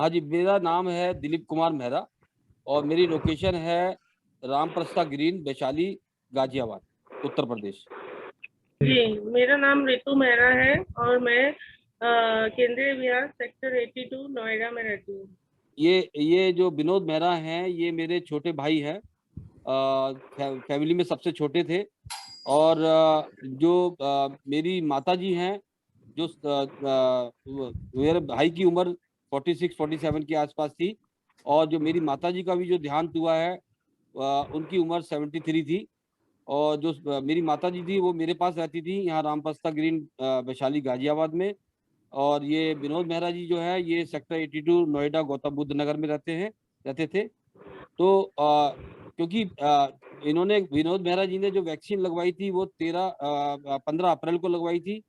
हाँ जी, मेरा नाम है दिलीप कुमार मेहरा और मेरी लोकेशन है रामप्रस्था ग्रीन, वैशाली, गाजियाबाद, उत्तर प्रदेश। जी, मेरा नाम रितु मेहरा है और मैं केंद्रीय विहार सेक्टर 82 नोएडा में रहती हूँ। ये जो विनोद मेहरा हैं, ये मेरे छोटे भाई हैं। फैमिली में सबसे छोटे थे। और जो मेरी माता जी हैं, जो मेरे भाई की उम्र 46-47 के आसपास थी। और जो मेरी माता जी का भी जो देहांत हुआ है, उनकी उम्र 73 थी। और जो मेरी माता जी थी वो मेरे पास रहती थी यहाँ रामप्रस्था ग्रीन, वैशाली, गाजियाबाद में। और ये विनोद मेहरा जी जो है, ये सेक्टर 82 नोएडा गौतम बुद्ध नगर में रहते थे। तो क्योंकि इन्होंने विनोद मेहरा जी ने जो वैक्सीन लगवाई थी वो 15 अप्रैल को लगवाई थी,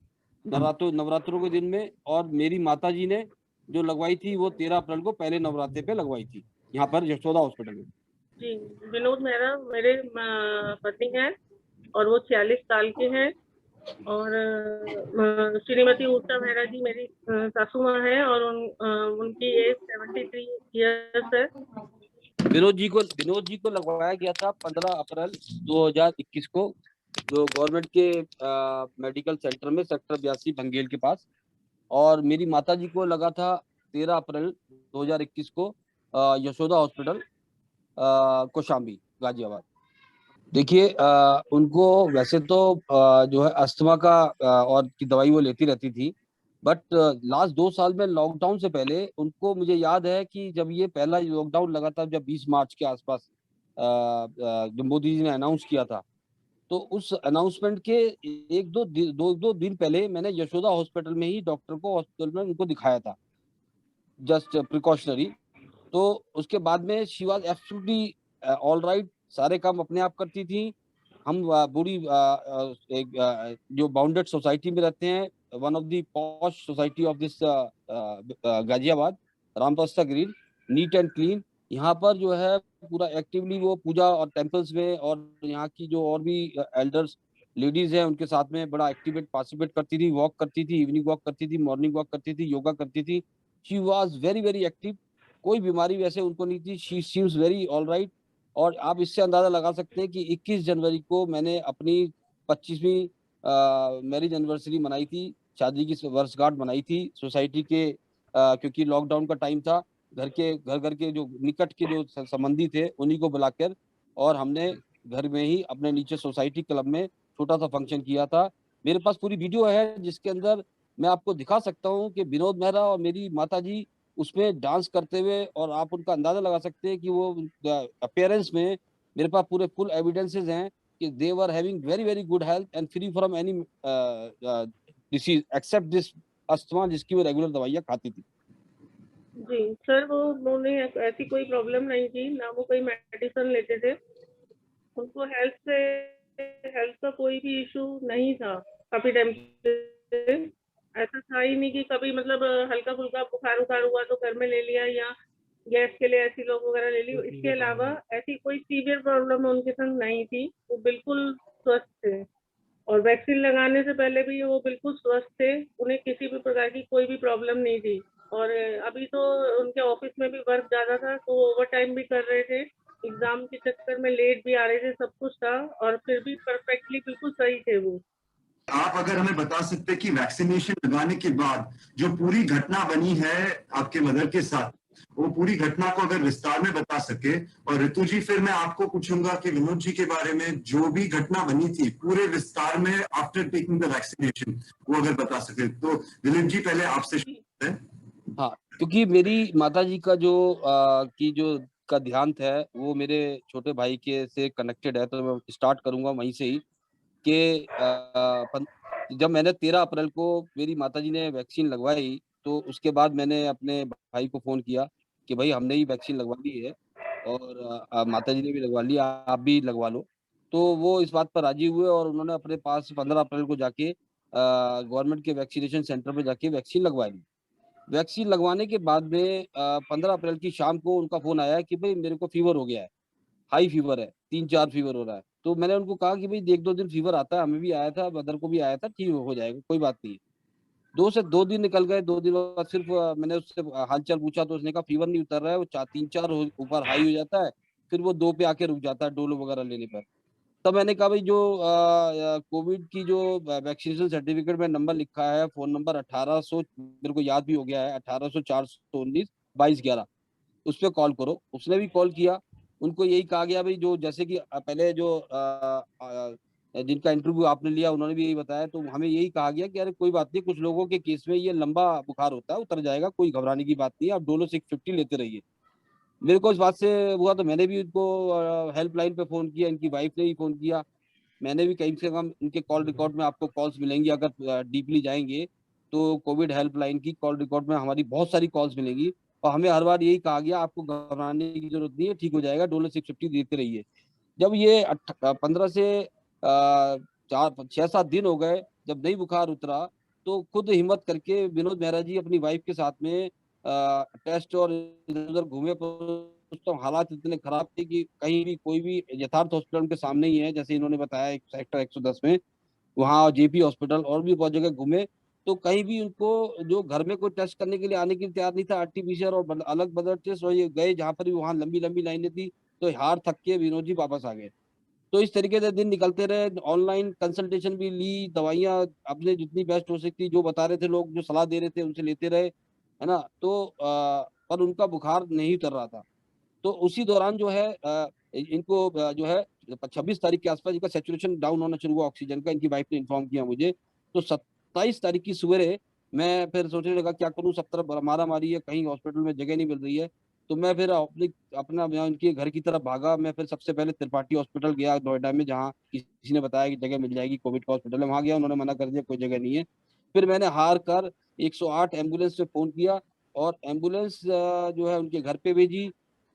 नवरात्रों के दिन में। और मेरी माता जी ने जो लगवाई थी वो 13 अप्रैल को पहले नवरात्रे पे लगवाई थी, यहाँ पर यशोदा हॉस्पिटल में। जी, विनोद मेहरा मेरे पति हैं और वो 46 साल के हैं। और श्रीमती उषा मेहरा जी मेरी सासू माँ हैं और उनकी एज 73 इयर्स है। विनोद जी को लगवाया गया था 15 अप्रैल 2021 को, जो गवर्नमेंट के मेडिकल सेंटर में सेक्टर 82 बंगेल के पास। और मेरी माता जी को लगा था 13 अप्रैल 2021 को, यशोदा हॉस्पिटल, कोशाम्बी, गाजियाबाद। देखिए, उनको वैसे तो जो है अस्थमा का और की दवाई वो लेती रहती थी। बट लास्ट 2 साल में लॉकडाउन से पहले उनको, मुझे याद है कि जब ये पहला लॉकडाउन लगा था, जब 20 मार्च के आसपास जो मोदी जी ने अनाउंस किया था, तो उस अनाउंसमेंट के दो दिन पहले मैंने यशोदा हॉस्पिटल में ही डॉक्टर को, हॉस्पिटल में उनको दिखाया था, जस्ट प्रिकॉशनरी। तो उसके बाद में she was absolutely all right, सारे काम अपने आप करती थी। हम पूरी एक जो बाउंडेड सोसाइटी में रहते हैं, one of the posh society of this Ghaziabad, Ramprastha green, neat and clean. यहाँ पर जो है पूरा एक्टिवली वो पूजा और टेम्पल्स में, और यहाँ की जो और भी एल्डर्स लेडीज हैं उनके साथ में बड़ा एक्टिवेट पार्टिसिपेट करती थी, वॉक करती थी, इवनिंग वॉक करती थी, मॉर्निंग वॉक करती थी, योगा करती थी। She was very very active. कोई बीमारी वैसे उनको नहीं थी। She seems very all right. और आप इससे अंदाजा लगा सकते हैं कि 21 जनवरी को मैंने अपनी 25वीं मैरिज एनिवर्सरी मनाई थी, शादी की वर्षगांठ मनाई थी सोसाइटी के, क्योंकि लॉकडाउन का टाइम था। घर घर के जो निकट के जो संबंधी थे उन्हीं को बुलाकर, और हमने घर में ही अपने नीचे सोसाइटी क्लब में छोटा सा फंक्शन किया था। मेरे पास पूरी वीडियो है जिसके अंदर मैं आपको दिखा सकता हूँ कि विनोद मेहरा और मेरी माता जी उसमें डांस करते हुए, और आप उनका अंदाजा लगा सकते हैं कि वो अपीयरेंस में, मेरे पास पूरे फुल एविडेंसेस हैं कि they were having very very good health and free from any disease except this asthma, जिसकी वो रेगुलर दवाइयाँ खाती थी। जी सर, वो उन्हें ऐसी कोई प्रॉब्लम नहीं थी, ना वो कोई मेडिसिन लेते थे। उनको हेल्थ का कोई भी इशू नहीं था काफी टाइम से। ऐसा था ही नहीं कि कभी मतलब हल्का फुल्का बुखार उखार हुआ तो घर में ले लिया, या गैस के लिए ऐसी लोग वगैरह ले ली। इसके अलावा ऐसी कोई सीवियर प्रॉब्लम उनके संग नहीं थी। वो बिल्कुल स्वस्थ थे और वैक्सीन लगाने से पहले भी वो बिल्कुल स्वस्थ थे। उन्हें किसी भी प्रकार की कोई भी प्रॉब्लम नहीं थी। और अभी तो उनके ऑफिस में भी वर्क ज्यादा था तो ओवर टाइम भी कर रहे थे। एग्जाम के चक्कर में लेट भी आ रहे थे, सब कुछ था और फिर भी परफेक्टली बिल्कुल सही थे वो। आप अगर हमें बता सकते कि वैक्सीनेशन लगाने के बाद जो पूरी घटना बनी है आपके मदर के साथ, वो पूरी घटना को अगर विस्तार में बता सके। और ऋतु जी, फिर मैं आपको पूछूंगा कि विनोद जी के बारे में जो भी घटना बनी थी पूरे विस्तार में आफ्टर टेकिंग द वैक्सीनेशन, वो अगर बता सके तो। दिलीप जी, पहले आपसे शुरू करते हैं। हाँ, क्योंकि मेरी माता जी का जो का देहांत है वो मेरे छोटे भाई के से कनेक्टेड है, तो मैं स्टार्ट करूंगा वहीं से ही कि जब मैंने 13 अप्रैल को मेरी माताजी ने वैक्सीन लगवाई, तो उसके बाद मैंने अपने भाई को फ़ोन किया कि भाई हमने ही वैक्सीन लगवा ली है, और माताजी ने भी लगवा लिया, आप भी लगवा लो। तो वो इस बात पर राज़ी हुए और उन्होंने अपने पास 15 अप्रैल को जाके गवर्नमेंट के वैक्सीनेशन सेंटर पे जाके वैक्सीन लगवा ली। वैक्सीन लगवाने के बाद में 15 अप्रैल की शाम को उनका फ़ोन आया कि भई मेरे को फ़ीवर हो गया है। हाई फीवर है, 3-4 फीवर हो रहा है। तो मैंने उनको कहा कि भई 1-2 दिन फीवर आता है, हमें भी आया था, मदर को भी आया था, ठीक हो जाएगा, कोई बात नहीं है। दो दिन निकल गए। 2 दिन बाद सिर्फ मैंने उससे हालचाल पूछा तो उसने कहा फीवर नहीं उतर रहा है, वो 3-4 ऊपर हाई हो जाता है, फिर वो 2 पे आके रुक जाता है डोलो वगैरह लेने पर। तब मैंने कहा भाई जो कोविड की जो वैक्सीनेशन सर्टिफिकेट में नंबर लिखा है, फोन नंबर 1800, मेरे को याद भी हो गया है, 1800 419 2211, उस पर कॉल करो। उसने भी कॉल किया, उनको यही कहा गया भाई जो जैसे कि पहले जो जिनका इंटरव्यू आपने लिया उन्होंने भी यही बताया, तो हमें यही कहा गया कि अरे कोई बात नहीं, कुछ लोगों के केस में ये लंबा बुखार होता है, उतर जाएगा, कोई घबराने की बात नहीं है, आप डोलो 650 लेते रहिए। मेरे को इस बात से हुआ तो मैंने भी उनको हेल्पलाइन पे फोन किया, इनकी वाइफ ने भी फोन किया, मैंने भी कहीं से कम इनके कॉल रिकॉर्ड में आपको कॉल्स मिलेंगी, अगर डीपली जाएंगे तो कोविड हेल्पलाइन की कॉल रिकॉर्ड में हमारी बहुत सारी कॉल्स मिलेंगी। और हमें हर बार यही कहा गया आपको घबराने की जरूरत नहीं है, ठीक हो जाएगा, डोलो 650 देते रहिए। जब ये 15 से 4-6-7 दिन हो गए, जब नहीं बुखार उतरा, तो खुद हिम्मत करके विनोद मेहरा जी अपनी वाइफ के साथ में टेस्ट और इधर उधर घूमे, पर उस तो हालात इतने खराब थे कि कहीं भी कोई भी यथार्थ हॉस्पिटल के सामने ही है, जैसे इन्होंने बताया एक सेक्टर 110 में, वहाँ जेपी हॉस्पिटल और भी बहुत जगह घूमे, तो कहीं भी उनको जो घर में कोई टेस्ट करने के लिए आने के लिए तैयार नहीं था, आरटीपीसीआर और अलग बदर टेस्ट, और ये गए जहाँ पर भी वहाँ लंबी लंबी लाइनें थी, तो हार थक के विनोद जी वापस आ गए। तो इस तरीके से दिन निकलते रहे, ऑनलाइन कंसल्टेशन भी ली, दवाइयाँ अपने जितनी बेस्ट हो सकती जो बता रहे थे लोग, जो सलाह दे रहे थे उनसे लेते रहे, है ना। तो पर उनका बुखार नहीं उतर रहा था। तो उसी दौरान जो है इनको जो है 26 तारीख के आसपास इनका सैचुरेशन डाउन होना शुरू हुआ ऑक्सीजन का, इनकी वाइफ ने इन्फॉर्म किया मुझे। तो 27 तारीख की सवेरे मैं फिर सोचने लगा क्या करूं, सब तरफ मारा मारी है, कहीं हॉस्पिटल में जगह नहीं मिल रही है। तो मैं फिर अपना मैं उनके घर की तरफ भागा। मैं फिर सबसे पहले त्रिपाठी हॉस्पिटल गया नोएडा में, जहाँ किसी ने बताया कि जगह मिल जाएगी, कोविड का हॉस्पिटल है, वहां गया, उन्होंने मना कर दिया कोई जगह नहीं है। फिर मैंने हार कर 108 एम्बुलेंस से फोन किया, और एम्बुलेंस जो है उनके घर पे भेजी।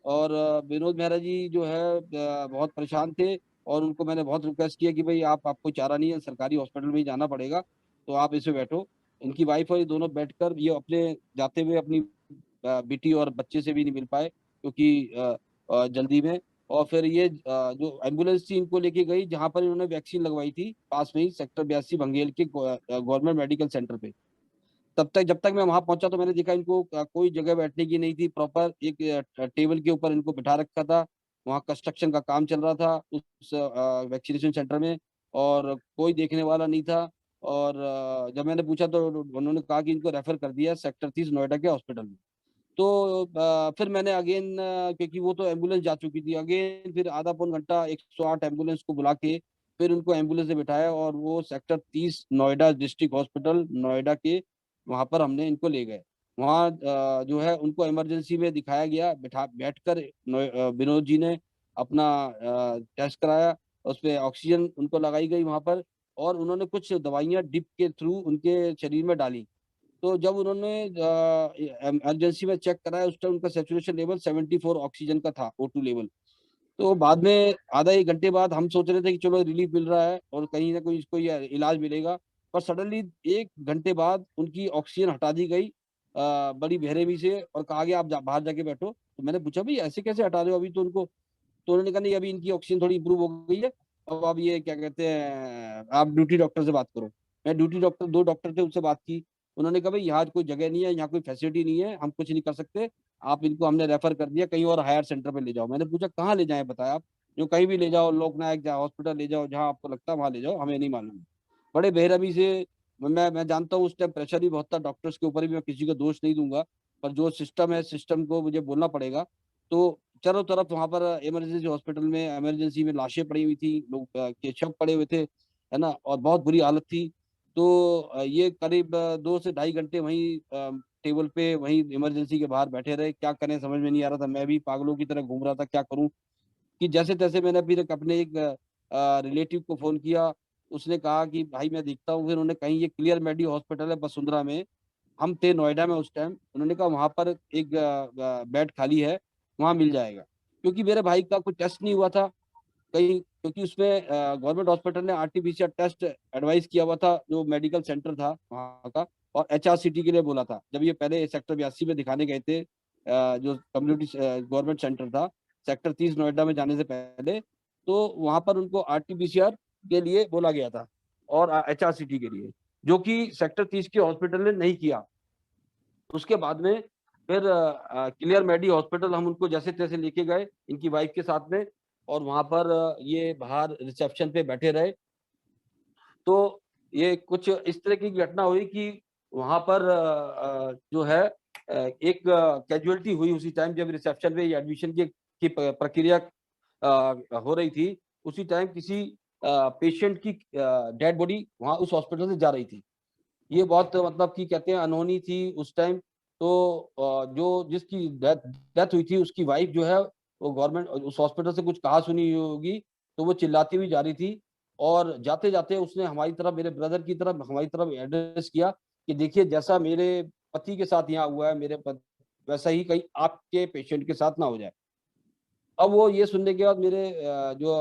और विनोद मेहरा जी जो है बहुत परेशान थे, और उनको मैंने बहुत रिक्वेस्ट किया कि भाई आपको चारा नहीं है, सरकारी हॉस्पिटल में ही जाना पड़ेगा, तो आप इसमें बैठो। इनकी वाइफ और ये दोनों बैठकर ये अपने जाते हुए अपनी बेटी और बच्चे से भी नहीं मिल पाए, क्योंकि जल्दी में। और फिर ये जो एम्बुलेंस थी इनको लेके गई जहां पर इन्होंने वैक्सीन लगवाई थी, पास में ही सेक्टर 82 बंगेल के गवर्नमेंट मेडिकल सेंटर पे। तब तक जब तक मैं वहां पहुंचा तो मैंने देखा इनको कोई जगह बैठने की नहीं थी, प्रॉपर एक टेबल के ऊपर इनको बिठा रखा था। वहाँ कंस्ट्रक्शन का काम चल रहा था उस वैक्सीनेशन सेंटर में, और कोई देखने वाला नहीं था। और जब मैंने पूछा तो उन्होंने कहा कि इनको रेफर कर दिया सेक्टर 30 नोएडा के हॉस्पिटल में। तो फिर मैंने अगेन, क्योंकि वो तो एम्बुलेंस जा चुकी थी, अगेन फिर आधा पौन घंटा 108 एम्बुलेंस को बुला के फिर उनको एम्बुलेंस से बिठाया, और वो sector 30 Noida district hospital Noida के वहां पर हमने इनको ले गए। वहाँ जो है उनको इमरजेंसी में दिखाया गया, बैठकर विनोद जी ने अपना टेस्ट कराया, उस पर ऑक्सीजन उनको लगाई गई वहां पर, और उन्होंने कुछ दवाइयां डिप के थ्रू उनके शरीर में डाली। तो जब उन्होंने इमरजेंसी में चेक कराया, उस टाइम उनका सेचुरेशन लेवल 74 ऑक्सीजन का था, O2 लेवल। तो बाद में आधा 1 घंटे बाद हम सोच रहे थे कि चलो रिलीफ मिल रहा है और कहीं ना कहीं इसको ये इलाज मिलेगा, पर सडनली 1 घंटे बाद उनकी ऑक्सीजन हटा दी गई बड़ी बेरहमी से, और कहा गया आप बाहर जाके बैठो। तो मैंने पूछा भाई ऐसे कैसे हटा रहे हो अभी तो उनको? तो उन्होंने कहा नहीं, अभी इनकी ऑक्सीजन थोड़ी इंप्रूव हो गई है, अब आप ये क्या कहते हैं, आप ड्यूटी डॉक्टर से बात करो। मैं ड्यूटी डॉक्टर, 2 डॉक्टर थे, उनसे बात की। उन्होंने कहा भाई यहाँ कोई जगह नहीं है, यहाँ कोई फैसिलिटी नहीं है, हम कुछ नहीं कर सकते, आप इनको हमने रेफर कर दिया, कहीं और हायर सेंटर पे ले जाओ। मैंने पूछा कहाँ ले जाएं बताया आप? जो कहीं भी ले जाओ, लोकनायक हॉस्पिटल ले जाओ, जहाँ आपको लगता है वहां ले जाओ, हमें नहीं मालूम। बड़े बेरहमी से, मैं जानता हूँ उस टाइम प्रेशर भी बहुत था डॉक्टर्स के ऊपर भी, मैं किसी का दोष नहीं दूंगा, पर जो सिस्टम है सिस्टम को मुझे बोलना पड़ेगा। तो चारों तरफ वहां पर इमरजेंसी हॉस्पिटल में, इमरजेंसी में लाशें पड़ी हुई थी, लोग के शव पड़े हुए थे, है ना, और बहुत बुरी हालत थी। तो ये करीब 2 से ढाई घंटे वहीं टेबल पे, वहीं इमरजेंसी के बाहर बैठे रहे। क्या करें समझ में नहीं आ रहा था, मैं भी पागलों की तरह घूम रहा था, क्या करूं। कि जैसे तैसे मैंने फिर अपने एक रिलेटिव को फोन किया, उसने कहा कि भाई मैं देखता हूँ। फिर उन्होंने कहीं, ये क्लियर मेडी हॉस्पिटल है वसुंधरा में, हम थे नोएडा में उस टाइम, उन्होंने कहा वहां पर एक बेड खाली है, वहां मिल जाएगा। क्योंकि मेरे भाई का कोई टेस्ट नहीं हुआ था कहीं, क्योंकि उसमें गवर्नमेंट हॉस्पिटल ने आरटीपीसीआर टेस्ट एडवाइस किया हुआ था, जो मेडिकल सेंटर था वहाँ का, और एचआरसीटी के लिए बोला था। जब ये पहले सेक्टर 82 में दिखाने गए थे, जो कम्युनिटी गवर्नमेंट सेंटर था सेक्टर 30 नोएडा में जाने से पहले, तो वहां पर उनको आरटीपीसीआर के लिए बोला गया था, और एचआरसीटी के लिए, जो कि सेक्टर 30 के हॉस्पिटल ने नहीं किया। उसके बाद में फिर क्लियर मेडी हॉस्पिटल हम उनको जैसे तैसे लेके गए इनकी वाइफ के साथ में, और वहाँ पर ये बाहर रिसेप्शन पे बैठे रहे। तो ये कुछ इस तरह की घटना हुई कि वहाँ पर जो है एक कैजुअल्टी हुई उसी टाइम जब रिसेप्शन पे ये एडमिशन की प्रक्रिया हो रही थी। उसी टाइम किसी पेशेंट की डेड बॉडी वहाँ उस हॉस्पिटल से जा रही थी। ये बहुत मतलब कि कहते हैं अनहोनी थी उस टाइम। तो जो जिसकी डेथ डेथ हुई थी उसकी वाइफ जो है वो गवर्नमेंट उस हॉस्पिटल से कुछ कहा सुनी होगी, तो वो चिल्लाती हुई जा रही थी, और जाते-जाते उसने हमारी तरफ, मेरे ब्रदर की तरफ, हमारी तरफ एड्रेस किया कि देखिए जैसा मेरे पति के साथ यहाँ हुआ है, मेरे पत वैसा ही कहीं आपके पेशेंट के साथ ना हो जाए। अब वो ये सुनने के बाद मेरे जो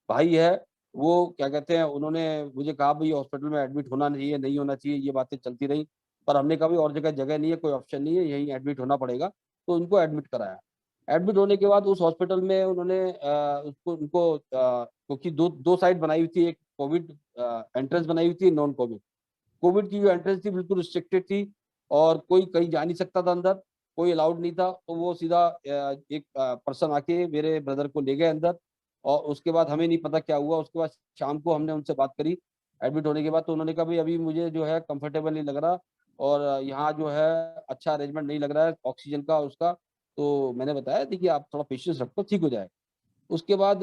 भाई है, वो क्या कहते हैं, उन्होंने मुझे कहा भई हॉस्पिटल में एडमिट होना चाहिए, नहीं होना चाहिए, ये बातें चलती रहीं। पर हमने कहा भई और जगह जगह नहीं है, कोई ऑप्शन नहीं है, यहीं एडमिट होना पड़ेगा, तो उनको एडमिट कराया। एडमिट होने के बाद उस हॉस्पिटल में उन्होंने उसको उनको क्योंकि 2 साइड बनाई हुई थी, एक कोविड एंट्रेंस बनाई हुई थी, नॉन कोविड। कोविड की जो एंट्रेंस थी बिल्कुल रिस्ट्रिक्टेड थी, और कोई कहीं जा नहीं सकता था अंदर, कोई अलाउड नहीं था। तो वो सीधा एक पर्सन आके मेरे ब्रदर को ले गए अंदर, और उसके बाद हमें नहीं पता क्या हुआ। उसके बाद शाम को हमने उनसे बात करी एडमिट होने के बाद, तो उन्होंने कहा भई अभी मुझे जो है कंफर्टेबल नहीं लग रहा, और यहाँ जो है अच्छा अरेंजमेंट नहीं लग रहा है ऑक्सीजन का उसका। तो मैंने बताया देखिए आप थोड़ा पेशेंस रखो, ठीक हो जाएगा। उसके बाद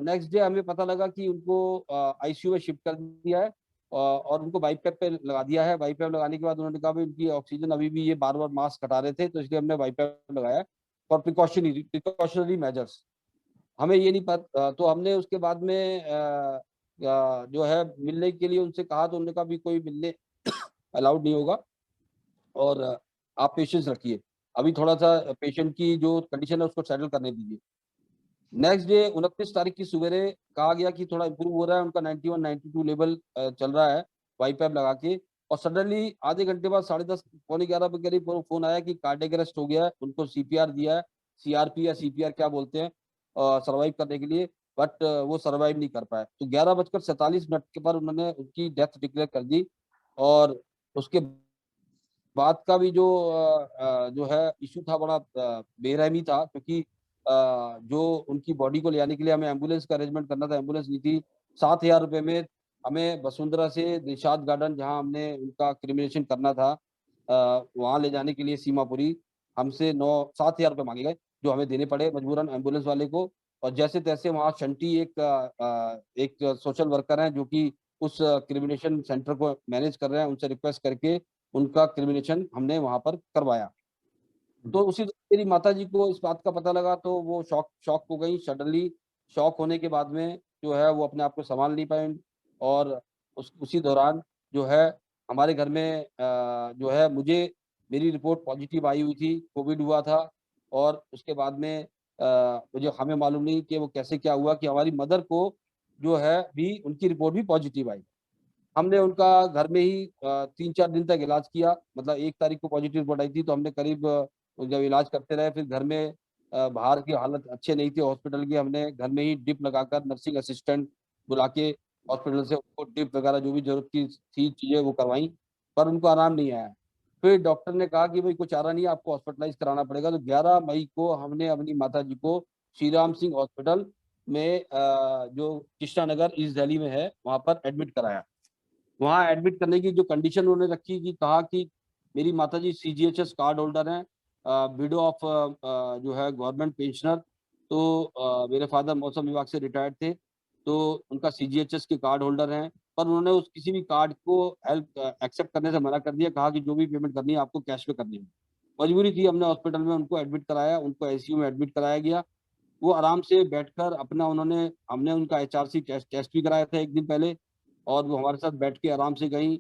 नेक्स्ट डे हमें पता लगा कि उनको आईसीयू में शिफ्ट कर दिया है, और उनको बाईपैप पे लगा दिया है। बाईपैप लगाने के बाद उन्होंने कहा भाई उनकी ऑक्सीजन अभी भी ये बार-बार मास्क हटा रहे थे, तो इसलिए हमने बाईपैप लगाया फॉर प्रिकॉशनरी मेजर्स। हमें ये नहीं तो हमने उसके बाद में जो है मिलने के लिए उनसे कहा, तो उन्होंने कहा अभी कोई मिलने अलाउड नहीं होगा, और आप पेशेंस रखिए। अभी थोड़ा-सा पेशेंट की जो कंडीशन है उसको सेटल करने दीजिए। नेक्स्ट डे 29 तारीख की सवेरे कहा गया कि थोड़ा इम्प्रूव हो रहा है, उनका 91-92 लेवल चल रहा है वाईपैप लगा के, और सडनली आधे घंटे बाद 10:30 पौने 11 के करीब वो फ़ोन आया कि कार्डियक अरेस्ट हो गया है। उनको सीपीआर दिया है, सीआरपी या सीपीआर क्या बोलते हैं सर्वाइव करने के लिए, बट वो सर्वाइव नहीं कर पाए। तो 11:47 के पर उन्होंने उनकी डेथ डिक्लेयर कर दी, और उसके बाद का भी जो जो है इश्यू था बड़ा बेरहमी था, क्योंकि जो उनकी बॉडी को ले जाने के लिए हमें एम्बुलेंस का अरेंजमेंट करना था, एम्बुलेंस नहीं थी। 7,000 रुपए में हमें वसुंधरा से दिलशाद गार्डन जहाँ हमने उनका क्रिमिनेशन करना था वहाँ ले जाने के लिए सीमापुरी हमसे 9 7,000 रुपए माँगे गए, जो हमें देने पड़े मजबूरन एम्बुलेंस वाले को। और जैसे-तैसे वहाँ शंटी एक सोशल वर्कर हैं जो कि उस क्रिमिनेशन सेंटर को मैनेज कर रहे हैं, उनसे रिक्वेस्ट करके उनका क्रिमिनेशन हमने वहाँ पर करवाया। तो उसी मेरी माताजी को इस बात का पता लगा, तो वो शॉक शॉक हो गई सडनली। शॉक होने के बाद में जो है वो अपने आप को सँभाल नहीं पाईं, और उसी दौरान जो है हमारे घर में जो है मेरी रिपोर्ट पॉज़िटिव आई हुई थी, कोविड हुआ था, और उसके बाद में मुझे हमें मालूम नहीं कि वो कैसे क्या हुआ कि हमारी मदर को जो है भी उनकी रिपोर्ट भी पॉज़िटिव आई। हमने उनका घर में ही 3-4 दिन तक इलाज किया, मतलब 1 तारीख को पॉज़िटिव रिपोर्ट आई थी, तो हमने करीब जब इलाज करते रहे, फिर घर में बाहर की हालत अच्छे नहीं थी हॉस्पिटल की, हमने घर में ही ड्रिप लगाकर नर्सिंग असिस्टेंट बुला के हॉस्पिटल से उनको ड्रिप वगैरह जो भी ज़रूरत की थी चीज़ें वो करवाईं, पर उनको आराम नहीं आया। फिर डॉक्टर ने कहा कि भई कोई चारा नहीं है, आपको हॉस्पिटलाइज़ कराना पड़ेगा, तो 11 मई को हमने अपनी माताजी को श्री राम सिंह हॉस्पिटल में जो कृष्णा नगर ईस्ट दिल्ली में है, वहाँ पर एडमिट कराया। वहाँ एडमिट करने की जो कंडीशन उन्होंने रखी कि कहा कि मेरी माताजी सीजीएचएस कार्ड होल्डर हैं, विडो ऑफ जो है गवर्नमेंट पेंशनर, तो मेरे फादर मौसम विभाग से रिटायर्ड थे, तो उनका सीजीएचएस के कार्ड होल्डर हैं। पर उन्होंने उस किसी भी कार्ड को हेल्प एक्सेप्ट करने से मना कर दिया, कहा कि जो भी पेमेंट करनी है आपको कैश में करनी है। मजबूरी थी, हमने हॉस्पिटल में उनको एडमिट कराया, उनको आईसीयू में एडमिट कराया गया। वो आराम से बैठकर अपना हमने उनका एचआरसी टेस्ट टेस्ट भी कराया था 1 दिन पहले, और वो हमारे साथ बैठ के आराम से गईं,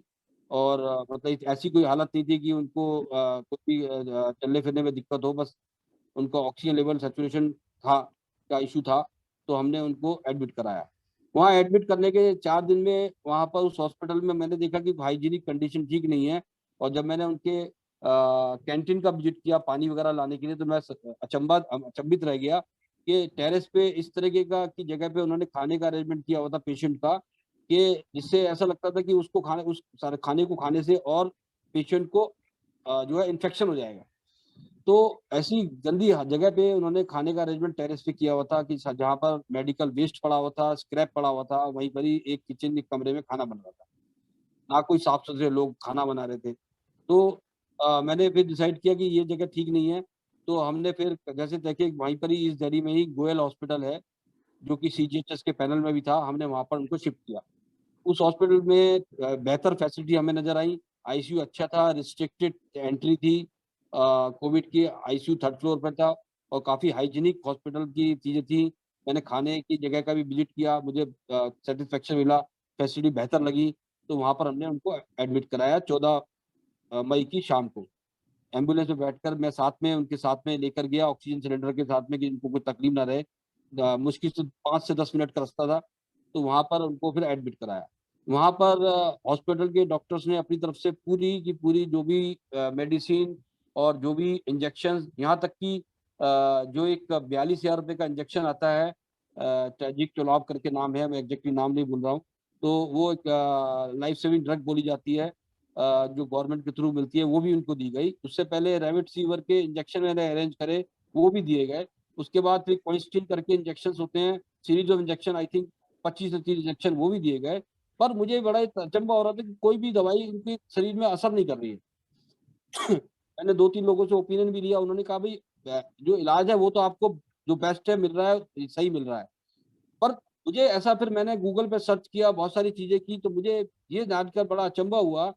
और मतलब ऐसी कोई हालत नहीं थी कि उनको कुछ भी चलने-फिरने में दिक्कत हो, बस उनका ऑक्सीजन लेवल सैचुरेशन का इश्यू था, तो हमने उनको एडमिट कराया। वहाँ एडमिट करने के 4 दिन में वहाँ पर उस हॉस्पिटल में मैंने देखा कि हाइजीनिक कंडीशन ठीक नहीं है, और जब मैंने उनके कैंटीन का विज़िट किया पानी वगैरह लाने के लिए, तो मैं अचंभित रह गया कि टेरेस पे इस तरीके की जगह पे उन्होंने खाने का अरेंजमेंट किया हुआ था पेशेंट का, कि जिससे ऐसा लगता था कि उसको खाने उस सारे खाने को खाने से और पेशेंट को जो है इन्फेक्शन हो जाएगा। तो ऐसी गंदी जगह पे उन्होंने खाने का अरेंजमेंट टेरेस पे किया हुआ था कि जहाँ पर मेडिकल वेस्ट पड़ा हुआ था, स्क्रैप पड़ा हुआ था, वहीं पर ही एक किचन के कमरे में खाना बन रहा था। ना कोई साफ-सुथरे लोग खाना बना रहे थे। तो मैंने फिर डिसाइड किया कि ये जगह ठीक नहीं है, तो हमने फिर जैसे-तैसे वहीं पर ही इस दिल्ली में ही गोयल हॉस्पिटल है, जो कि सीजीएचएस के पैनल में भी था, हमने वहाँ पर उनको शिफ्ट किया। उस हॉस्पिटल में बेहतर फैसिलिटी हमें नज़र आई, आईसीयू अच्छा था, रिस्ट्रिक्टेड एंट्री थी, कोविड की आईसीयू 3rd फ्लोर पर था और काफ़ी हाइजीनिक हॉस्पिटल की चीज़ें थी। मैंने खाने की जगह का भी विज़िट किया, मुझे सैटिस्फैक्शन मिला, फैसिलिटी बेहतर लगी, तो वहाँ पर हमने उनको एडमिट कराया 14 मई की शाम को। एम्बुलेंस में बैठकर मैं साथ में उनके साथ में लेकर गया ऑक्सीजन सिलेंडर के साथ में कि इनको कोई तकलीफ ना रहे। मुश्किल से 5 से 10 मिनट का रास्ता था, तो वहाँ पर उनको फिर एडमिट कराया। वहाँ पर हॉस्पिटल के डॉक्टर्स ने अपनी तरफ से पूरी की पूरी जो भी मेडिसिन और जो भी इंजेक्शंस यहाँ तक कि जो एक 42,000 रुपए का इंजेक्शन आता है टैजिक करके नाम है, मैं एग्ज़ैक्टली नाम नहीं बोल रहा हूँ। तो वो एक लाइफ सेविंग ड्रग बोली जाती है। जो गवर्नमेंट के थ्रू मिलती है, वो भी उनको दी गई। उससे पहले रेमडेसिविर के इंजेक्शन मैंने अरेंज करे, वो भी दिए गए। उसके बाद फिर क्विंस्टिन करके इंजेक्शंस होते हैं, series of injection I think 25 से 30 इंजेक्शन वो भी दिए गए। पर मुझे बड़ा एक अचंभा हो रहा था कि कोई भी दवाई उनके शरीर में असर नहीं कर रही है। मैंने 2-3 लोगों से ओपिनियन भी लिया, उन्होंने कहा भई जो इलाज है वो तो आपको जो बेस्ट है मिल रहा है, सही मिल रहा है। पर मुझे ऐसा फिर मैंने गूगल पे सर्च किया, बहुत सारी चीज़ें की, तो मुझे ये जानकर बड़ा अचंभा हुआ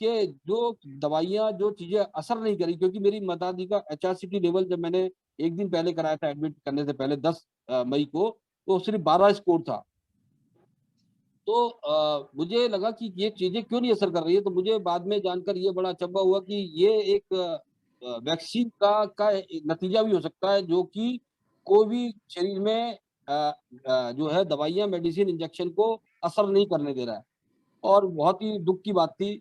कि जो दवाइयाँ, जो चीज़ें असर नहीं करी क्योंकि मेरी माताजी का एचआरसीटी लेवल जब मैंने 1 दिन पहले कराया था एडमिट करने से पहले 10 मई को, तो सिर्फ़ 12 स्कोर था। तो मुझे लगा कि ये चीज़ें क्यों नहीं असर कर रही है, तो मुझे बाद में जानकर ये बड़ा अचंभा हुआ कि ये एक वैक्सीन का एक नतीजा भी हो सकता है जो कि कोई भी शरीर में जो है दवाइयाँ, मेडिसिन, इंजेक्शन को असर नहीं करने दे रहा है। और बहुत ही दुःख की बात थी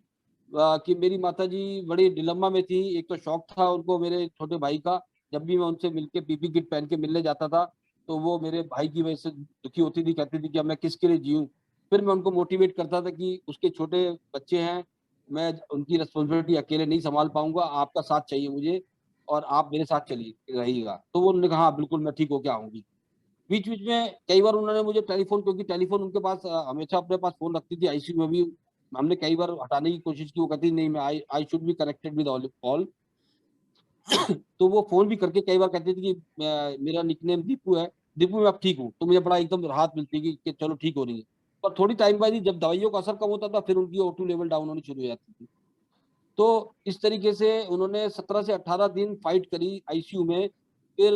कि मेरी माताजी बड़ी डिलेमा में थी। एक तो शौक था उनको मेरे छोटे भाई का, जब भी मैं उनसे मिलके पीपी किट पहन के मिलने जाता था, तो वो मेरे भाई की वजह से दुखी होती थी, कहती थी कि अब मैं किसके लिए जिऊँ? फिर मैं उनको मोटिवेट करता था कि उसके छोटे बच्चे हैं, मैं उनकी रिस्पॉन्सिबिलिटी अकेले नहीं सँभाल पाऊँगा, आपका साथ चाहिए मुझे और आप मेरे साथ चलिए रहिएगा। तो वो उन्होंने कहा, "हाँ, बिल्कुल मैं ठीक होके आऊँगी।" बीच-बीच में कई बार उन्होंने मुझे टेलीफ़ोन क्योंकि टेलीफ़ोन उनके पास हमेशा अपने पास फ़ोन रखती थी आईसीयू में भी, हमने कई बार हटाने की कोशिश की, वो कहती नहीं मैं I should be connected with all तो वो फ़ोन भी करके कई बार कहती थी कि मेरा निकनेम दीपू है, दीपू मैं अब ठीक हूँ, तो मुझे बड़ा एकदम राहत मिलती कि चलो ठीक हो रही है। पर थोड़ी टाइम बाद ही जब दवाइयों का असर कम होता था, फिर उनकी O2 लेवल डाउन होनी शुरू हो जाती थी। तो इस तरीके से उन्होंने 17 से 18 दिन फाइट करी आईसीयू में। फिर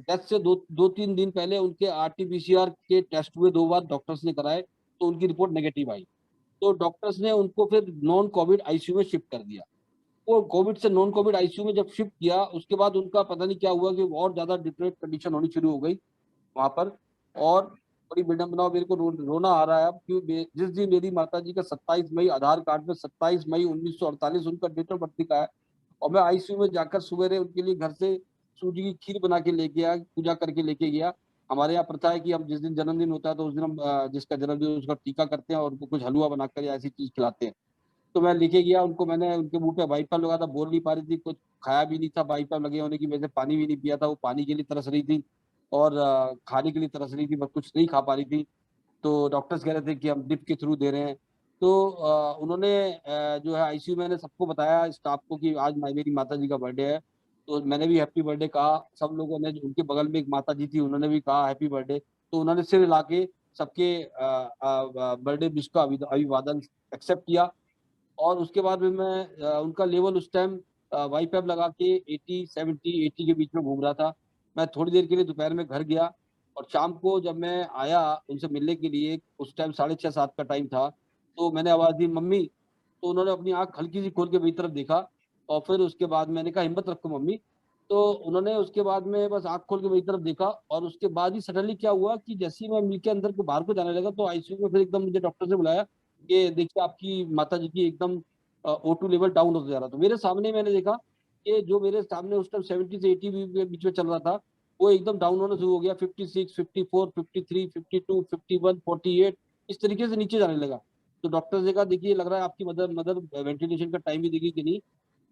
डेथ से 2-3 दिन पहले उनके आरटी-पीसीआर के टेस्ट हुए 2 बार डॉक्टर्स ने कराए, तो उनकी रिपोर्ट नेगेटिव आई। तो डॉक्टर्स ने उनको फिर नॉन कोविड आईसीयू में शिफ्ट कर दिया। वो कोविड से नॉन कोविड आईसीयू में जब शिफ्ट किया, उसके बाद उनका पता नहीं क्या हुआ कि और ज़्यादा डिटेरियोरेट कंडीशन होनी शुरू हो गई वहाँ पर और बड़ी विडंबना मेरे को रोना आ रहा है अब कि जिस दिन मेरी माताजी का 27 मई आधार कार्ड में 27 मई 1948 उनका डेट ऑफ बर्थ लिखा है और मैं आईसीयू में जाकर सवेरे उनके लिए घर से सूजी की खीर बना के लेके आया, पूजा करके लेके गया। हमारे यहाँ प्रथा है कि हम जिस दिन जन्मदिन होता है तो उस दिन हम जिसका जन्मदिन है उसका टीका करते हैं और उनको कुछ हलवा बनाकर या ऐसी चीज़ खिलाते हैं। तो मैं लेके गया उनको मैंने उनके मुँह पे वाइपर लगा था, बोल नहीं पा रही थी, कुछ खाया भी नहीं था, वाइपर लगे होने की वजह से पानी भी नहीं पिया था, वो पानी के लिए तरस रही थी और खाने के लिए तरस रही थी, बट कुछ नहीं खा पा रही थी। तो डॉक्टर्स कह रहे थे कि हम ड्रिप के थ्रू दे रहे हैं। तो उन्होंने जो है आईसीयू मैंने सबको बताया स्टाफ को कि आज मेरी माताजी का बर्थडे है, तो मैंने भी हैप्पी बर्थडे कहा। सब लोगों ने उनके बगल में एक माताजी थी, उन्होंने भी कहा हैप्पी बर्थडे। तो उन्होंने सिर हिला के सबके बर्थडे विश का अभिवादन एक्सेप्ट किया। और उसके बाद में मैं उनका लेवल उस टाइम वाईपैब लगा के 80, 70, 80 के बीच में घूम रहा था। मैं थोड़ी देर के लिए दोपहर में घर गया और शाम को जब मैं आया उनसे मिलने के लिए, उस टाइम साढ़े 6-7 का टाइम था, तो मैंने आवाज़ दी मम्मी, तो उन्होंने अपनी आँख हल्की-सी खोल के मेरी तरफ देखा और फिर उसके बाद मैंने कहा हिम्मत रखो मम्मी। तो उन्होंने उसके बाद में बस आँख खोल के मेरी तरफ देखा और उसके बाद ही सडनली क्या हुआ कि जैसे ही मैं मिल के अंदर को बाहर को जाने लगा तो आईसीयू में फिर एकदम मुझे डॉक्टर ने बुलाया कि देखिए आपकी माताजी की एकदम O2 लेवल डाउन होता जा रहा था। मेरे सामने मैंने देखा कि जो मेरे सामने उस टाइम 70 से 80 के बीच में चल रहा था, वो एकदम डाउन होना शुरू हो गया 56, 54, 53, 52, 51, 48 इस तरीके से नीचे जाने लगा। तो डॉक्टर्स ने कहा देखिए लग रहा है आपकी मदर वेंटिलेशन का टाइम भी देगी कि नहीं।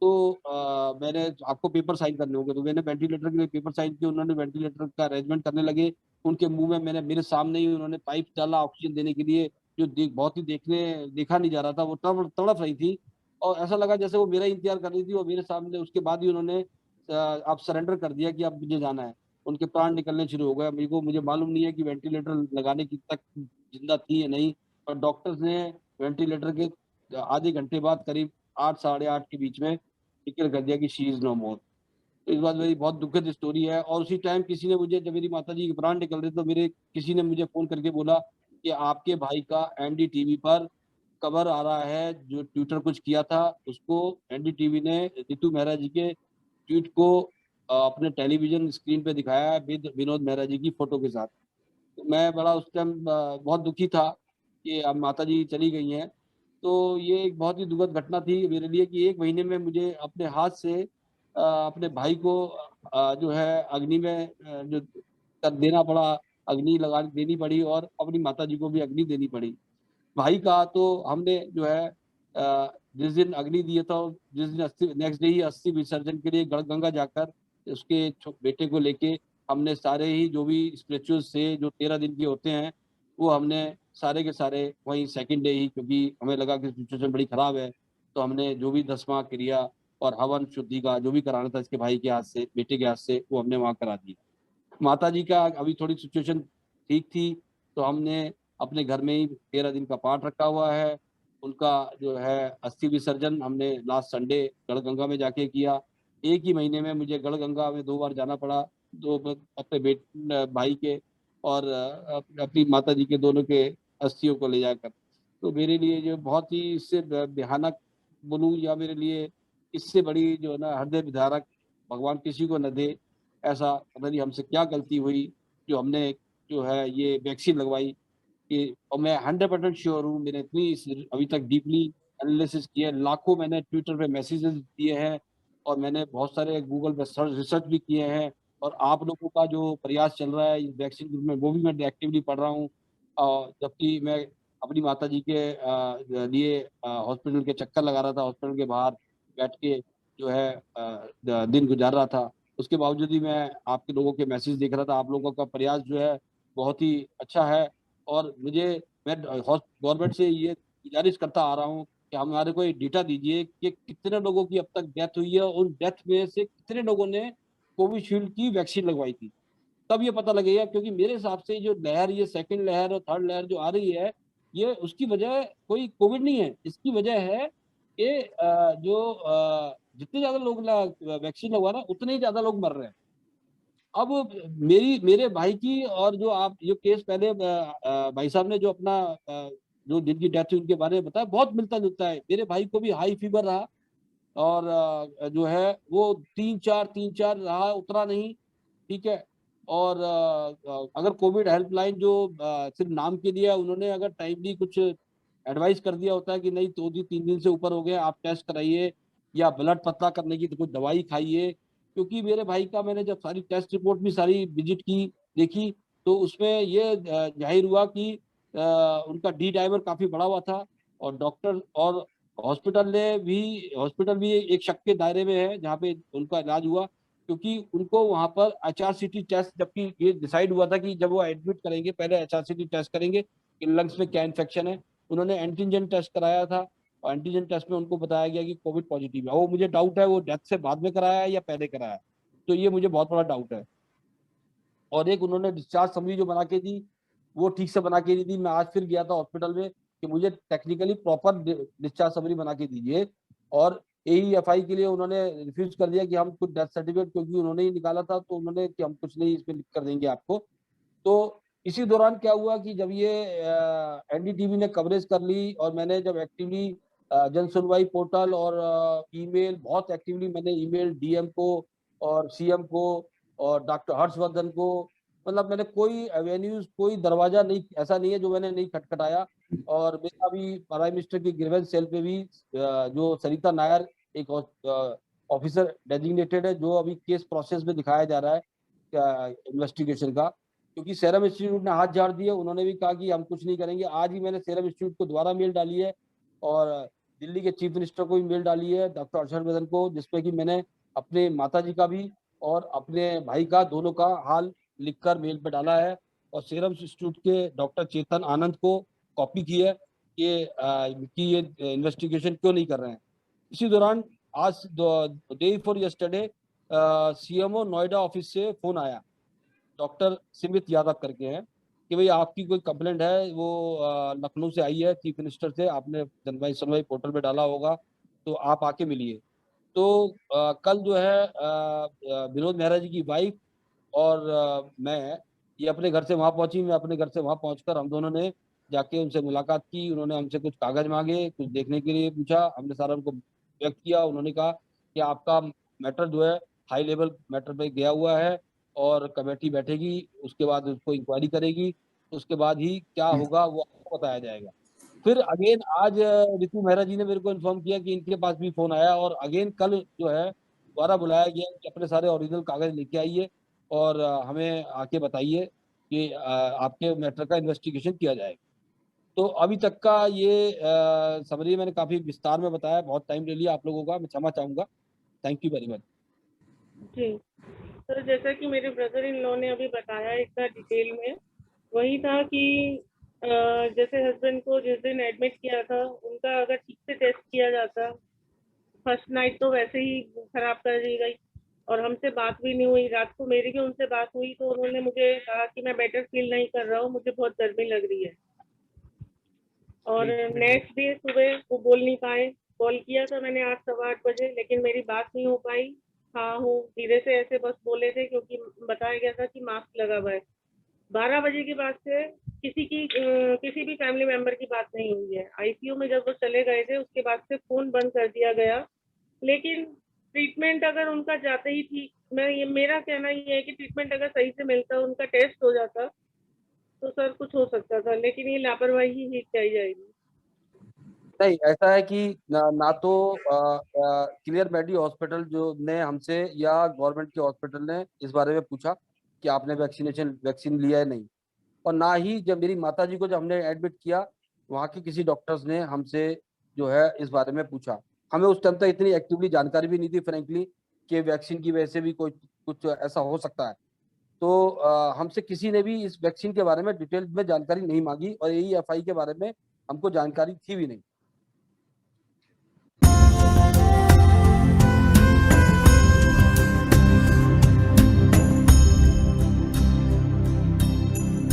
तो मैंने आपको पेपर साइन करने होंगे, तो मैंने वेंटिलेटर के लिए पेपर साइन किए, उन्होंने वेंटिलेटर का अरेंजमेंट करने लगे। उनके मुँह में मेरे सामने ही उन्होंने पाइप डाला ऑक्सीजन देने के लिए, जो बहुत ही देखा नहीं जा रहा था, वो तड़प रही थी और ऐसा लगा जैसे वो मेरा ही इंतज़ार कर रही थी और मेरे सामने उसके बाद ही उन्होंने आप सरेंडर कर दिया कि अब मुझे जाना है। उनके प्राण निकलने शुरू हो गए। मुझे मालूम नहीं है कि वेंटिलेटर लगाने की तक ज़िंदा थी या नहीं, पर डॉक्टर्स ने वेंटिलेटर के आधे घंटे बाद करीब 8 साढ़े 8 के बीच में डिक्लेयर कर दिया कि शी इज़ नो मोर। तो इस बात मेरी बहुत दुखद स्टोरी है और उसी टाइम किसी ने मुझे, जब मेरी माताजी के प्राण निकल रहे थे, तो मेरे किसी ने मुझे फ़ोन करके बोला कि आपके भाई का एनडीटीवी पर कवर आ रहा है, जो ट्विटर कुछ किया था, उसको एनडीटीवी ने रितु मेहरा जी के ट्वीट को अपने टेलीविज़न स्क्रीन पे दिखाया है विनोद मेहरा जी की फ़ोटो के साथ। तो मैं बड़ा उस टाइम बहुत दुखी था कि अब माताजी चली गई हैं। तो ये एक बहुत ही दुखद घटना थी मेरे लिए कि 1 महीने में मुझे अपने हाथ से अपने भाई को जो है अग्नि में जो कर देना पड़ा, अग्नि लगा देनी पड़ी और अपनी माताजी को भी अग्नि देनी पड़ी। भाई का तो हमने जो है जिस दिन अग्नि दिया था, जिस दिन अस्थि नेक्स्ट डे ही अस्थि विसर्जन के लिए गढ़गंगा जाकर उसके बेटे को लेके हमने सारे ही जो भी स्पिरिचुअल्स थे, जो 13 दिन के होते हैं, वो हमने सारे के सारे वहीं सेकंड डे ही, क्योंकि हमें लगा कि सिचुएशन बड़ी खराब है, तो हमने जो भी 10वाँ क्रिया और हवन शुद्धि का जो भी कराना था इसके भाई के हाथ से, बेटे के हाथ से, वो हमने वहाँ करा दिया। माताजी का अभी थोड़ी सिचुएशन ठीक थी, तो हमने अपने घर में ही 13 दिन का पाठ रखा हुआ है। उनका जो है अस्थि विसर्जन हमने लास्ट संडे गढ़गंगा में जाके किया। 1 ही महीने में मुझे गढ़गंगा में 2 बार जाना पड़ा, 2 ब अपने भाई के और अपनी माताजी के दोनों के अस्थियों को ले जाकर। तो मेरे लिए जो बहुत ही इससे भयानक बोलूँ या मेरे लिए इससे बड़ी जो है ना हृदय विदारक, भगवान किसी को न दे, ऐसा पता नहीं हमसे क्या गलती हुई, जो हमने जो है ये वैक्सीन लगवाई कि, और मैं 100% श्योर हूँ, मैंने इतनी इस अभी तक डीपली एनालिसिस किया है, लाखों मैंने ट्विटर पे मैसेजेस दिए हैं और मैंने बहुत सारे गूगल पे रिसर्च भी किए हैं और आप लोगों का जो प्रयास चल रहा है इस वैक्सीन ग्रुप में, वो भी मैं एक्टिवली पढ़ रहा हूँ। जबकि मैं अपनी माताजी के लिए हॉस्पिटल के चक्कर लगा रहा था, हॉस्पिटल के बाहर बैठ के जो है दिन गुजार रहा था। उसके बावजूद भी मैं आपके लोगों के मैसेज देख रहा था, आप लोगों का प्रयास जो है बहुत ही अच्छा है और मैं गवर्नमेंट से ये गुज़ारिश करता आ रहा हूँ कि हमारे को एक डेटा दीजिए कि कितने लोगों की अब तक डेथ हुई है, उन डेथ में से कितने लोगों ने कोविशील्ड की वैक्सीन लगवाई थी। तब ये पता लगेगा, क्योंकि मेरे हिसाब से जो लहर, ये सेकंड लहर और थर्ड लहर जो आ रही है, ये उसकी वजह कोई कोविड नहीं है। इसकी वजह है कि जितने ज़्यादा लोग वैक्सीन लगवा रहे हैं, उतने ही ज़्यादा लोग मर रहे हैं। अब मेरे भाई की और जो आप जो केस पहले भाई साहब ने जो अपना जो जिनकी डेथ हुई उनके बारे में बताया, बहुत मिलता-जुलता है। मेरे भाई को भी हाई फीवर रहा और जो है वो 3-4 रहा, उतरा नहीं, ठीक है? और अगर कोविड हेल्पलाइन जो सिर्फ़ नाम के लिए है, उन्होंने अगर टाइमली कुछ एडवाइस कर दिया होता है कि नहीं 2 दिन 3 दिन से ऊपर हो गए, आप टेस्ट कराइए या ब्लड पतला करने की तो कुछ दवाई खाइए। क्योंकि मेरे भाई का मैंने जब सारी टेस्ट रिपोर्ट भी सारी विज़िट की, देखी, तो उसमें ये ज़ाहिर हुआ कि उनका डी डाइमर काफ़ी बढ़ा हुआ था और डॉक्टर और हॉस्पिटल भी एक शक के दायरे में है, जहाँ पे उनका इलाज हुआ, क्योंकि उनको वहाँ पर एचआरसीटी टेस्ट, जबकि ये डिसाइड हुआ था कि जब वो एडमिट करेंगे, पहले एचआरसीटी टेस्ट करेंगे कि लंग्स में क्या इन्फेक्शन है। उन्होंने एंटीजन टेस्ट कराया था और एंटीजन टेस्ट में उनको बताया गया कि कोविड पॉजिटिव है। वो मुझे डाउट है वो डेथ से बाद में कराया है या पहले कराया है, तो ये मुझे बहुत बड़ा डाउट है। और एक उन्होंने डिस्चार्ज समरी जो बना के दी, वो ठीक से बना के नहीं दी। मैं आज फिर गया था हॉस्पिटल में कि मुझे टेक्निकली प्रॉपर डिस्चार्ज समरी बना के दीजिए और एईएफआई के लिए उन्होंने रिफ्यूज कर दिया कि हम कुछ डेथ सर्टिफिकेट, क्योंकि उन्होंने ही निकाला था, तो उन्होंने कि हम कुछ नहीं इसमें लिख कर देंगे आपको। तो इसी दौरान क्या हुआ कि जब ये एनडीटीवी ने कवरेज कर ली और मैंने जब एक्टिवली जन सुनवाई पोर्टल और ईमेल बहुत एक्टिवली मैंने ईमेल डीएम को और सीएम को और डॉक्टर हर्षवर्धन को, मतलब मैंने कोई एवेन्यूज, कोई दरवाजा नहीं, ऐसा नहीं है जो मैंने नहीं खटखटाया। और मेरा भी प्राइम मिनिस्टर की ग्रीवेंस सेल पे भी जो सरिता नायर एक ऑफिसर डेजिग्नेटेड है, जो अभी केस प्रोसेस में दिखाया जा रहा है इन्वेस्टिगेशन का, क्योंकि सीरम इंस्टीट्यूट ने हाथ झाड़ दिए, उन्होंने भी कहा कि हम कुछ नहीं करेंगे। आज ही मैंने सीरम इंस्टीट्यूट को दोबारा मेल डाली है और दिल्ली के चीफ मिनिस्टर को भी मेल डाली है, डॉक्टर हर्षवर्धन को, जिसपे कि मैंने अपने माताजी का भी और अपने भाई का, दोनों का हाल लिखकर मेल पे डाला है और सीरम इंस्टीट्यूट के डॉक्टर चेतन आनंद को कॉपी की है कि ये इन्वेस्टिगेशन क्यों नहीं कर रहे हैं। इसी दौरान आज day before yesterday CMO Noida office से फोन आया, डॉक्टर सिमित यादव करके हैं, कि भाई आपकी कोई कंप्लेंट है, वो लखनऊ से आई है चीफ मिनिस्टर से, आपने जनवाई सुनवाई पोर्टल पे डाला होगा, तो आप आके मिलिए। तो कल जो है विनोद मेहरा जी की वाइफ और मैं ये अपने घर से वहां पहुंची, मैं अपने घर से वहां पहुंचकर हम दोनों ने जाके उनसे मुलाकात की। उन्होंने हमसे कुछ कागज मांगे, कुछ देखने के लिए पूछा, हमने सारा उनको व्यक्त किया। उन्होंने कहा कि आपका मैटर जो है हाई लेवल मैटर पे गया हुआ है और कमेटी बैठेगी, उसके बाद उसको इंक्वायरी करेगी, उसके बाद ही क्या होगा वो आपको बताया जाएगा। फिर अगेन आज रितु मेहरा जी ने मेरे को इन्फॉर्म किया कि इनके पास भी फोन आया और अगेन कल जो है दोबारा बुलाया गया कि अपने सारे ओरिजिनल कागज लेके आइए और हमें आके बताइए कि आपके मैटर का इन्वेस्टिगेशन किया जाएगा। तो अभी तक का ये समरी मैंने काफी विस्तार में बताया, बहुत टाइम ले लिया आप लोगों का, मैं क्षमा चाहूंगा। Thank you very much. जी सर, जैसा कि मेरे ब्रदर इन लॉ ने अभी बताया इतना डिटेल में, वही था कि जैसे हस्बैंड को जिस दिन एडमिट किया था उनका अगर ठीक से टेस्ट किया जाता, फर्स्ट नाइट तो वैसे ही खराब कर दी गई और हमसे बात भी नहीं हुई। रात को मेरी भी उनसे बात हुई तो उन्होंने मुझे कहा कि मैं बेटर फील नहीं कर रहा हूँ, मुझे बहुत गर्मी लग रही है। और नेक्स्ट डे सुबह वो बोल नहीं पाए। कॉल किया था मैंने 8 सवा 8 बजे, लेकिन मेरी बात नहीं हो पाई। हाँ हूँ धीरे से ऐसे बस बोले थे, क्योंकि बताया गया था कि मास्क लगा हुआ है। 12 बजे के बाद से किसी भी फैमिली मेंबर की बात नहीं हुई है। आईसीयू में जब वो चले गए थे उसके बाद से फोन बंद कर दिया गया। लेकिन ट्रीटमेंट अगर उनका जाते ही ठीक, मेरा कहना ये है कि ट्रीटमेंट अगर सही से मिलता, उनका टेस्ट हो जाता, तो सर कुछ हो सकता था, लेकिन ये लापरवाही ही कही जाएगी। नहीं, ऐसा है कि ना तो क्लियर मेडी हॉस्पिटल जो ने हमसे या गवर्नमेंट के हॉस्पिटल ने इस बारे में पूछा कि आपने वैक्सीन लिया है, नहीं। और ना ही जब मेरी माताजी को जब हमने एडमिट किया, वहाँ के किसी डॉक्टर्स ने हमसे जो है इस बारे में पूछा। हमें उस टाइम तक इतनी एक्टिवली जानकारी भी नहीं थी फ्रेंकली कि वैक्सीन की वजह से भी कोई कुछ ऐसा हो सकता है। तो हमसे किसी ने भी इस वैक्सीन के बारे में डिटेल में जानकारी नहीं मांगी और AEFI के बारे में हमको जानकारी थी भी नहीं।